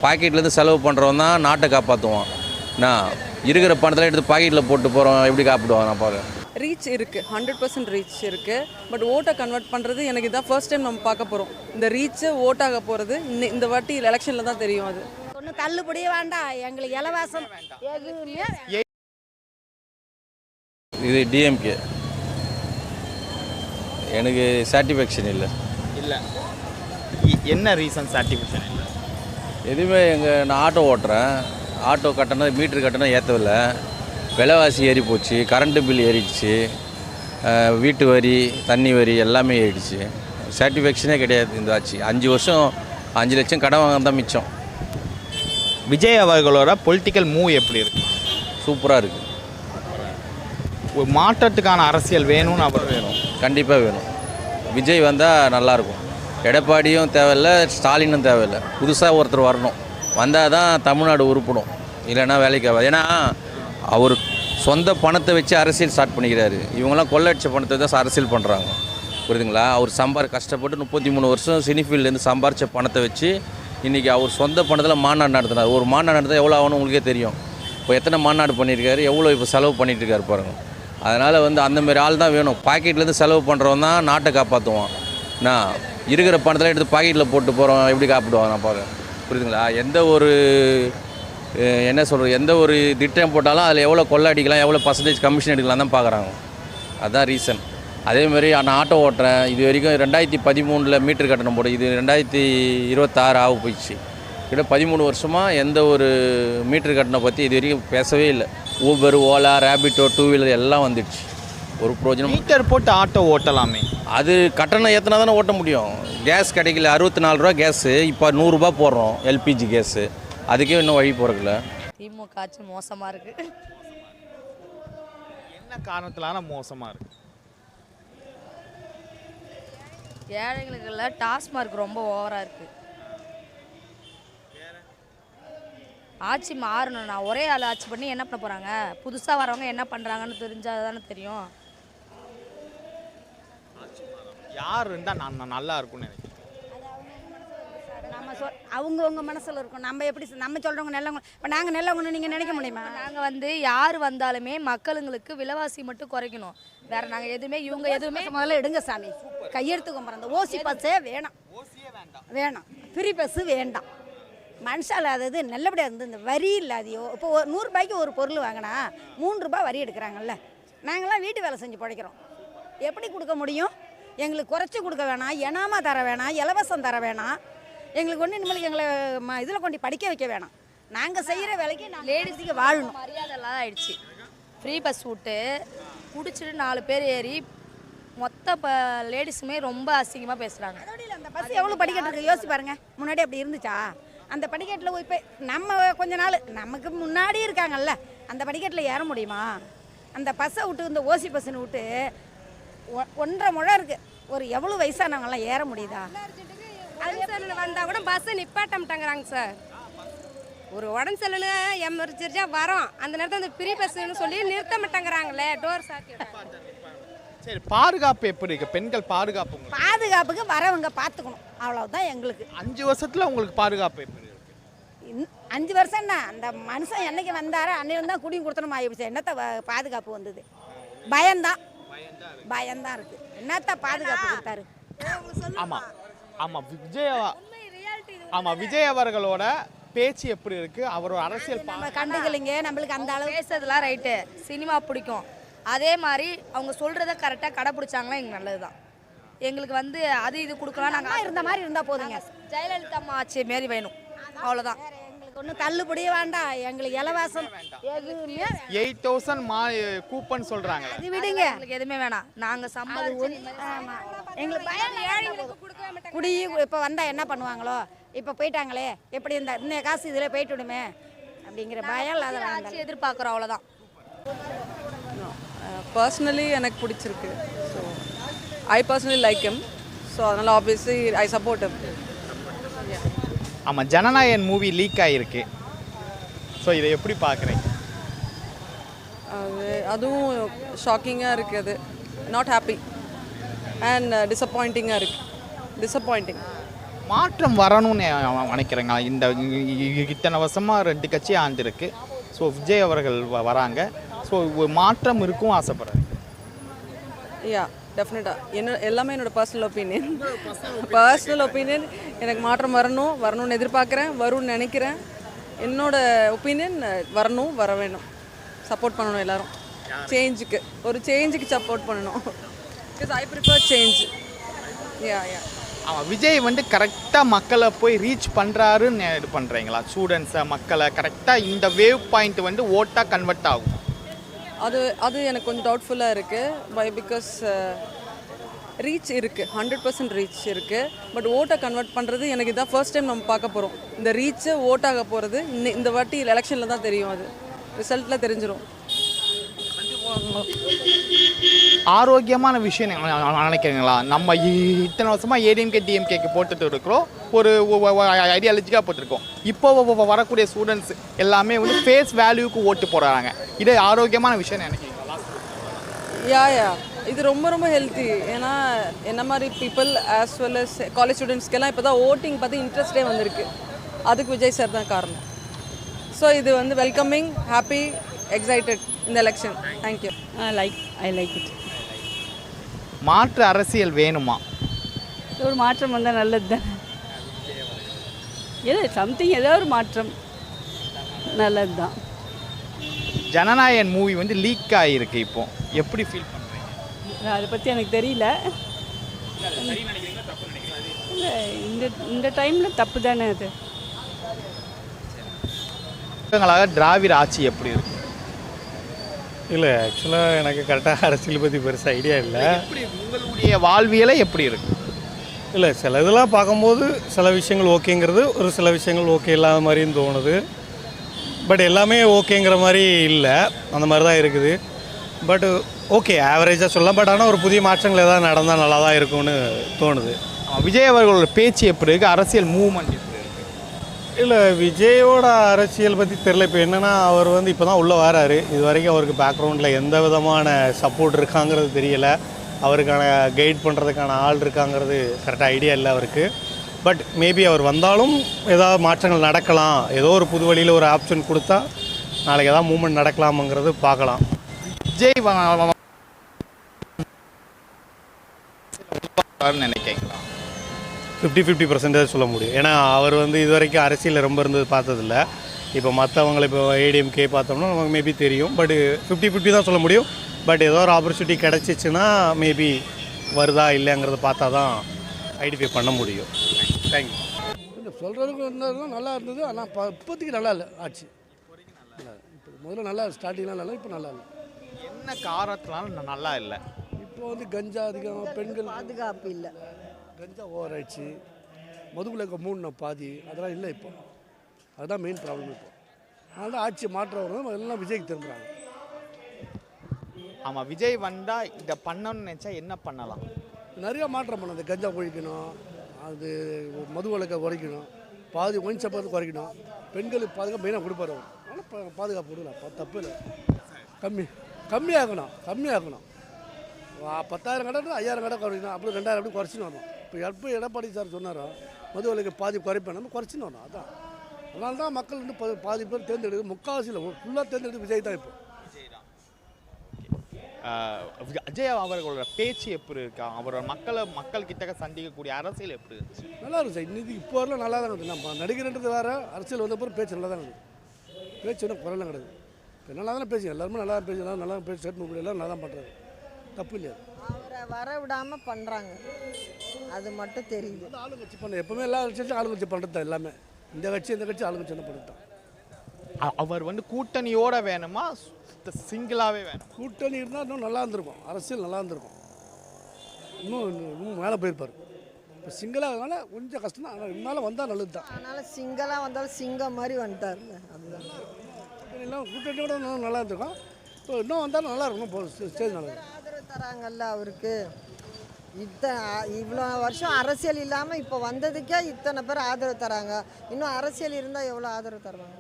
பாக்கெட்லேருந்து செலவு பண்ணுறவன் தான் நாட்டை காப்பாற்றுவான். நான் இருக்கிற பணத்தில் எடுத்து பாக்கெட்டில் போட்டு போகிறோம் எப்படி காப்பிடுவான் நான் பார்க்குறேன். ரீச் இருக்குது, 100% ரீச் இருக்குது. பட் ஓட்டை கன்வெர்ட் பண்ணுறது எனக்கு இதான் ஃபர்ஸ்ட் டைம் நம்ம பார்க்க போகிறோம். இந்த ரீச்சு ஓட்டாக போகிறது இந்த வாட்டி எலெக்ஷனில் தான் தெரியும். அது ஒன்றும் தள்ளுபடியே வேண்டாம், எங்களுக்கு இலவாசம் எதுவுமே. இது டிஎம்கே. எனக்கு சாட்டிஸ்ஃபேக்ஷன் இல்லை. என்ன ரீசன் சாட்டிஸ்ஃபேக்ஷன் இல்லை? எதுவுமே நான் ஆட்டோ ஓட்டுறேன். ஆட்டோ கட்டணம் மீட்ரு கட்டணம் ஏற்றவில்லை. விலைவாசி ஏறி போச்சு, கரண்ட்டு பில் ஏறிடுச்சு, வீட்டு வரி தண்ணி வரி எல்லாமே ஏறிடுச்சு. சாட்டிஸ்ஃபேக்ஷனே கிடையாது. இந்த ஆச்சு 5 வருஷம் 5 லட்சம் கடன் வாங்க தான் மிச்சம். விஜய் அவர்களோட பொலிட்டிக்கல் மூவ் எப்படி இருக்கு? சூப்பராக இருக்குது. ஒரு மாற்றத்துக்கான அரசியல் வேணும்னு அவர் வேணும், கண்டிப்பாக வேணும். விஜய் வந்தால் நல்லாயிருக்கும். எடப்பாடியும் தேவையில்லை, ஸ்டாலினும் தேவையில்லை. புதுசாக ஒருத்தர் வரணும். வந்தால் தான் தமிழ்நாடு உருப்படும், இல்லைன்னா வேலைக்கு ஆகாது. ஏன்னா அவர் சொந்த பணத்தை வச்சு அரசியல் ஸ்டார்ட் பண்ணிக்கிறாரு. இவங்கெல்லாம் கொள்ளடிச்ச பணத்தை தான் அரசியல் பண்ணுறாங்க, புரியுதுங்களா? அவர் கஷ்டப்பட்டு 33 வருஷம் சினிஃபீல்ட்லேருந்து சம்பாரித்த பணத்தை வச்சு இன்றைக்கி அவர் சொந்த பணத்தில் மாநாடு நடத்தினார். ஒரு மாநாடு நடந்தால் எவ்வளோ ஆகணும் உங்களுக்கே தெரியும். இப்போ எத்தனை மாநாடு பண்ணியிருக்காரு, எவ்வளோ இப்போ செலவு பண்ணிகிட்டு இருக்காரு பாருங்கள். அதனால் அந்தமாரி ஆள் தான் வேணும். பாக்கெட்லேருந்து செலவு பண்ணுறவன் தான் நாட்டை காப்பாற்றுவான். நான் இருக்கிற பணத்தில் எடுத்து பாக்கெட்டில் போட்டு போகிறோம் எப்படி காப்பிடுவான் நான் பார்க்குறேன், புரியுதுங்களா? எந்த ஒரு திட்டம் போட்டாலும் அதில் எவ்வளோ கொள்ளை அடிக்கலாம், எவ்வளோ பர்சன்டேஜ் கமிஷன் எடுக்கலாம் தான் பார்க்குறாங்க. அதுதான் ரீசன். அதேமாதிரி நான் ஆட்டோ ஓட்டுறேன். இது வரைக்கும் 2013 மீட்டர் கட்டணம் போடு, இது 2026 ஆக போயிடுச்சு. கிட்ட 13 வருஷமாக எந்த ஒரு மீட்டர் கட்டணம் பற்றி இது வரைக்கும் பேசவே இல்லை. ஊபர், ஓலா, ரேபிட்டோ, 2 வீலர் எல்லாம் வந்துடுச்சு. ஒரு பிரோஜனம். மீட்டர் போட்டு ஆட்டோ ஓட்டலாமே. அது கட்டணம் ஏற்றினா தானே ஓட்ட முடியும். கேஸ் கிடைக்கல, 64 ரூபா கேஸு, இப்போ 100 ரூபா போடுறோம் எல்பிஜி கேஸு. அதுக்கே இன்னும் வழி போகிறதில்ல. திமுக ஆட்சி மோசமாக இருக்குது. என்ன காரணத்தினால மோசமாக இருக்குது? ஏழைகளுக்குள்ள டாஸ்மார்க் ரொம்ப ஓவராக இருக்குது. ஆட்சி மாறணும். நான் ஒரே ஆள் ஆட்சி பண்ணி என்ன பண்ண போகிறாங்க? புதுசாக வரவங்க என்ன பண்ணுறாங்கன்னு தெரிஞ்சால் தானே தெரியும். யார் இருந்தால் நான் நல்லா இருக்கும்னு நினைக்கிறேன். அவங்கவுங்க மனசில் இருக்கும். நம்ம எப்படி நம்ம சொல்கிறவங்க நல்லவங்க. இப்போ நாங்கள் நல்லவங்கன்னு நீங்கள் நினைக்க முடியுமா? நாங்கள் யார் வந்தாலுமே மக்களுங்களுக்கு விலைவாசி மட்டும் குறைக்கணும். வேற நாங்கள் எதுவுமே இவங்க எதுவுமே முதல்ல எடுங்க சாமி, கையெடுத்து கும்பிட்றோம். அந்த ஓசி பஸ்ஸே வேணாம், வேணாம். ஃப்ரீ பஸ்ஸு வேண்டாம். மனுஷால் அதாவது நல்லபடியாக இருந்து இந்த வரி இல்லாதையோ. இப்போ 100 ரூபாய்க்கு ஒரு பொருள் வாங்கினா 3 ரூபாய் வரி எடுக்கிறாங்கல்ல. நாங்களாம் வீட்டு வேலை செஞ்சு பிழைக்கிறோம். எப்படி கொடுக்க முடியும்? எங்களுக்கு குறைச்சி கொடுக்க வேணாம், எனாமல் தர வேணாம், இலவசம் தர வேணாம். எங்களுக்கு ஒன்று இனிமேல் எங்களை இதில் கொண்டு படிக்க வைக்க வேணாம். நாங்கள் செய்கிற வேலைக்கு லேடிஸுக்கு வாழணும். மரியாதைலாம் ஆயிடுச்சு. ஃப்ரீ பஸ் விட்டு குடிச்சிட்டு 4 பேர் ஏறி மொத்த லேடிஸுமே ரொம்ப அசிங்கமாக பேசுகிறாங்க. அதோட அந்த பஸ் எவ்வளோ படிக்கட்டு இருக்குது யோசிச்சு பாருங்கள். முன்னாடி அப்படி இருந்துச்சா? அந்த படிக்கட்டில் இப்போ நம்ம கொஞ்ச நாள் நமக்கு முன்னாடி இருக்காங்கல்ல, அந்த படிக்கட்டில் ஏற முடியுமா? அந்த பஸ்ஸை விட்டு இந்த ஓசி பஸ்ஸுன்னு விட்டு 1.5 முழம் இருக்குது. ஒரு எவ்வளோ வயசானவங்களாம் ஏற முடியுதா? உடம்பு வந்தால் கூட பஸ்ஸை நிப்பாட்டமாட்டாங்கிறாங்க சார். ஒரு உடம்பு செல்லுன்னு எமர்ஜென்சியாக வரோம், அந்த நேரத்தில் அந்த ஃப்ரீ பஸ்ஸுன்னு சொல்லி நிறுத்த மாட்டேங்கிறாங்களே, டோர் சாத்தி. சரி, பாதுகாப்பு எப்படி இருக்குது? பெண்கள் பாதுகாப்புக்கு வரவங்க பார்த்துக்கணும், அவ்வளோதான் எங்களுக்கு. 5 வருஷத்தில் உங்களுக்கு பாதுகாப்பு எப்படி இருக்குது? 5 வருஷம்னா அந்த மனுஷன் என்னைக்கு வந்தாரோ அன்னையில தான் குடியும் கொடுத்தணும் ஆகிடுச்சு. என்னத்த பாதுகாப்பு வந்தது? பயம்தான் இருக்குது. என்னத்த பாதுகாப்பு கொடுத்தாரு? ஆமாம் விஜய் அவர்களோட பேச்சு எப்படி இருக்குது? அவரோட அரசியல் நம்ம கண்டுக்கலைங்க. நம்மளுக்கு அந்த அளவு பேசுறதுலாம் ரைட்டு, சினிமா பிடிக்கும். அதே மாதிரி அவங்க சொல்கிறத கரெக்டாக கடைப்பிடிச்சாங்கன்னா எங்களுக்கு நல்லது தான். எங்களுக்கு அது இது கொடுக்கலாம். நாங்கள் இருந்த மாதிரி இருந்தால் போதுங்க. ஜெயலலிதா அம்மா ஆட்சி மாரி வேணும், அவ்வளோதான். எங்களுக்கு ஒன்றும் தள்ளுபடியே வேண்டாம், எங்களுக்கு இலவாசம் எதுவுமே. 8000 கூப்பன் சொல்கிறாங்க. அது விடுங்க, எங்களுக்கு எதுவுமே வேணாம். நாங்கள் சம்பாதிச்சு எங்களுக்கு குடி இப்போ வந்தால் என்ன பண்ணுவாங்களோ, இப்போ போயிட்டாங்களே எப்படி இந்த காசு இதில் போயிட்டு விடுமே அப்படிங்கிற பயம் இல்லாத ஆட்சி எதிர்பார்க்குறோம், அவ்வளோதான். பர்சனலி எனக்கு பிடிச்சிருக்கு. So I personally like him. So அதனால் ஆப்வியஸ்லி ஐ சப்போர்ட் ஹிம். ஆமாம், ஜனநாயகன் மூவி லீக் ஆகிருக்கு. ஸோ இதை எப்படி பார்க்குறீங்க? அதுவும் ஷாக்கிங்காக இருக்குது. நாட் ஹாப்பி அண்ட் டிசப்பாயிண்டிங்காக இருக்குது. டிசப்பாயிண்டிங். மாற்றம் வரணும்னு நினைக்கிறேங்க. இந்த இத்தனை வருஷமாக 2 கட்சி ஆண்டிருக்கு. ஸோ விஜய் அவர்கள் வராங்க. ஸோ மாற்றம் இருக்கும் ஆசைப்படுறேன். யா டெஃபினட்டாக எல்லாமே என்னோடய பர்சனல் ஒப்பீனியன். எனக்கு மாற்றம் வரணும்னு எதிர்பார்க்குறேன், வரும்னு நினைக்கிறேன். என்னோட ஒப்பீனியன் வர வேணும், சப்போர்ட் பண்ணணும் எல்லாரும். சேஞ்சுக்கு சப்போர்ட் பண்ணணும். Because I prefer change. Yeah ஆமாம், விஜய் வந்து கரெக்டாக மக்களை போய் ரீச் பண்ணுறாருன்னு இது பண்ணுறீங்களா? ஸ்டூடெண்ட்ஸை, மக்களை கரெக்டாக இந்த வேவ் பாயிண்ட் வந்து ஓட்டாக கன்வெர்ட் ஆகும். அது எனக்கு கொஞ்சம் டவுட்ஃபுல்லாக இருக்குது. பிகாஸ் ரீச் இருக்குது, 100% ரீச் இருக்குது. பட் ஓட்டை கன்வெர்ட் பண்ணுறது எனக்கு இதான் ஃபர்ஸ்ட் டைம் நம்ம பார்க்க போகிறோம். இந்த ரீச்சை ஓட்டாக போகிறது இந்த வாட்டி எலெக்ஷனில் தான் தெரியும். அது ரிசல்ட்டில் தெரிஞ்சிடும். ஆரோக்கியமான விஷயம் நினைக்கிறீங்களா? நம்ம இத்தனை வருஷமாக ஏடிஎம்கே டிஎம்கேக்கு போட்டுட்டு இருக்கிறோம், ஒரு ஐடியாலஜிக்காக போட்டிருக்கோம். இப்போ வரக்கூடிய ஸ்டூடெண்ட்ஸ் எல்லாமே வந்து ஃபேஸ் வேல்யூக்கு ஓட்டு போடுறாங்க. இது ஆரோக்கியமான விஷயம் நினைக்கிறீங்களா? யா இது ரொம்ப ஹெல்த்தி. ஏன்னா என்ன மாதிரி people as well as college ஸ்டூடெண்ட்ஸ்க்கெல்லாம் இப்போ தான் ஓட்டிங் பார்த்து இன்ட்ரெஸ்டே வந்திருக்கு. அதுக்கு விஜய் சார் தான் காரணம். ஸோ இது வந்து வெல்கமிங், ஹாப்பி, எக்ஸைட்டட் இந்த election. Thank you. I like it. மாற்று அரசியல் வேணுமா? ஒரு மாற்றம் வந்தால் நல்லது தான். சம்திங் ஏதோ ஒரு மாற்றம் நல்லது தான். ஜனநாயகன் மூவி வந்து லீக் ஆகிருக்கு. இப்போ எப்படி ஃபீல் பண்ணுறீங்க? அதை பற்றி எனக்கு தெரியல. இந்த டைமில் தப்பு தானே அது. திராவிட ஆட்சி எப்படி இருக்கு? இல்லை, ஆக்சுவலாக எனக்கு கரெக்டாக அரசியல் பற்றி பெருசாக ஐடியா இல்லை. உங்களுடைய வாழ்வியலை எப்படி இருக்கு? இல்லை, சில இதெல்லாம் பார்க்கும்போது சில விஷயங்கள் ஓகேங்கிறது, ஒரு சில விஷயங்கள் ஓகே இல்லாத மாதிரின்னு தோணுது. பட் எல்லாமே ஓகேங்கிற மாதிரி இல்லை, அந்த மாதிரி தான் இருக்குது. பட் ஓகே, ஆவரேஜாக சொல்லலாம். பட் ஆனால் ஒரு புதிய மாற்றங்கள் எதாவது நடந்தால் நல்லா தான் இருக்கும்னு தோணுது. விஜய் அவர்களோட பேச்சு எப்படி இருக்குது? அரசியல் மூவ்மெண்ட் எப்படி இருக்குது? இல்லை, விஜயோட அரசியல் பற்றி தெரில. இப்போ என்னென்னா, அவர் வந்து இப்போ தான் உள்ளே வராரு. இது வரைக்கும் அவருக்கு பேக்ரவுண்டில் எந்த விதமான சப்போர்ட் இருக்காங்கிறது தெரியலை. அவருக்கான கைட் பண்ணுறதுக்கான ஆள் இருக்காங்கிறது கரெக்டாக ஐடியா இல்லை அவருக்கு. பட் மேபி அவர் வந்தாலும் ஏதாவது மாற்றங்கள் நடக்கலாம். ஏதோ ஒரு புது வழியில் ஒரு ஆப்ஷன் கொடுத்தா நாளைக்கு ஏதாவது மூவ்மெண்ட் நடக்கலாமுங்கிறது பார்க்கலாம். விஜய் நினைக்கிறீங்களா? 50% சொல்ல முடியும். ஏன்னா அவர் வந்து இது வரைக்கும் அரசியலில் ரொம்ப இருந்தது பார்த்ததில்ல. இப்போ மற்றவங்களை இப்போ ஏடிஎம்கே பார்த்தோம்னா நமக்கு மேபி தெரியும். பட் 50-50 தான் சொல்ல முடியும். பட் ஏதோ ஒரு ஆப்பர்ச்சுனிட்டி கிடச்சிச்சின்னா மேபி வருதா இல்லைங்கிறத பார்த்தா தான் ஐடென்டிஃபை பண்ண முடியும். தேங்க்யூ. இல்லை, சொல்கிறதுக்கு இருந்தாலும் நல்லா இருந்தது. ஆனால் இப்போதைக்கு நல்லா இல்லை ஆட்சி. இப்போ முதல்ல நல்லா ஸ்டார்டிங்லாம் நல்லா, இப்போ நல்லா இல்லை. என்ன காரணத்தினால நல்லா இல்லை? இப்போ வந்து கஞ்சா அதிகம், பெண்கள் பாதுகாப்பு இல்லை, கஞ்சா ஓவர் ஆயிடுச்சு, மதுக்குள்ள மூணு பாதி அதெல்லாம் இல்லை இப்போ. அதுதான் மெயின் ப்ராப்ளம் இப்போ. அதனால் ஆட்சி மாற்றம் வரும், எல்லாம் விஜய்க்கு திரும்புகிறாங்க. ஆமாம், விஜய் வந்தால் இதை பண்ணணும்னு நினச்சா என்ன பண்ணலாம்? நிறையா மாற்றம் பண்ணணும். அந்த கஞ்சா ஒழிக்கணும், அது மது வழக்கை குறைக்கணும், ஒயின் சப்பாத்து குறைக்கணும், பெண்களுக்கு பாதுகாப்பு மெயினாக கொடுப்பாரு. ஆனால் பாதுகாப்பு கொடுக்கலாம், தப்பு இல்லை. கம்மியாகணும் 10,000 கடை 5,000 கடை குறைக்கணும். அப்புறம் 2,000 அப்படி குறைச்சின்னு வரணும். இப்போ எடப்பாடி சார் சொன்னாரோ மது வழக்கு பாதி குறைப்பேன், நம்ம குறைச்சின்னு வரணும். அதான் அதனால தான் மக்கள் வந்து பாதி பேர் தேர்ந்தெடுக்க, முக்கால்வாசியில் ஃபுல்லாக தேர்ந்தெடுத்து விஜய் தான். இப்போ அஜய் அவர்களோட பேச்சு எப்படி இருக்கா? அவரோட மக்கள்கிட்ட சந்திக்கக்கூடிய அரசியல் எப்படி இருந்துச்சு? நல்லா இருந்துச்சு. இன்னைக்கு இப்போ வரலாம் நல்லா தான் இருக்குது. நம்ம நடிகர்ன்றது வேறு, அரசியல் வந்த பிறகு பேச்சு நல்லா தான் இருக்குது. பேச்சு ஒன்றும் குரலாம் கிடையாது. இப்போ நல்லா தானே பேசுங்க, எல்லாருமே நல்லா தான் பேசுகிறாங்க, நல்லா தான் பேசி ஸ்டேட்மெண்ட் எல்லாம் நல்லா தான் பண்ணுறாரு. தப்பு இல்லையா? அவரை வர விடாமல் பண்ணுறாங்க, அது மட்டும் தெரியுது. ஆளுங்கட்சி பண்ண எப்பவுமே எல்லா கட்சியும் ஆளுங்கட்சி பண்ணுறது தான். எல்லாமே இந்த கட்சி ஆளுங்கட்சி என்ன பண்ணுறது தான். அவர் வந்து கூட்டணியோட வேணுமா, சிங்கிளாகவே வேணும்? கூட்டணி இருந்தால் இன்னும் நல்லா இருந்திருக்கும், அரசியல் நல்லா இருந்திருக்கும், இன்னும் மேலே போயிருப்பார். இப்போ சிங்கிளாக கொஞ்சம் கஷ்டம் தான். ஆனால் இருந்தாலும் வந்தால் நல்லது தான். அதனால் சிங்கிளாக வந்தாலும் சிங்கம் மாதிரி வந்துட்டார்ல, அதுதான். கூட்டணியோட இன்னும் நல்லா இருந்திருக்கும். இப்போ இன்னும் வந்தாலும் நல்லா இருக்கும், ஸ்டேஜ் நல்லா இருக்கும். ஆதரவு தராங்கல்ல அவருக்கு. இவ்வளோ வருஷம் அரசியல் இல்லாமல் இப்போ வந்ததுக்கே இத்தனை பேர் ஆதரவு தராங்க. இன்னும் அரசியல் இருந்தால் எவ்வளோ ஆதரவு தருவாங்க?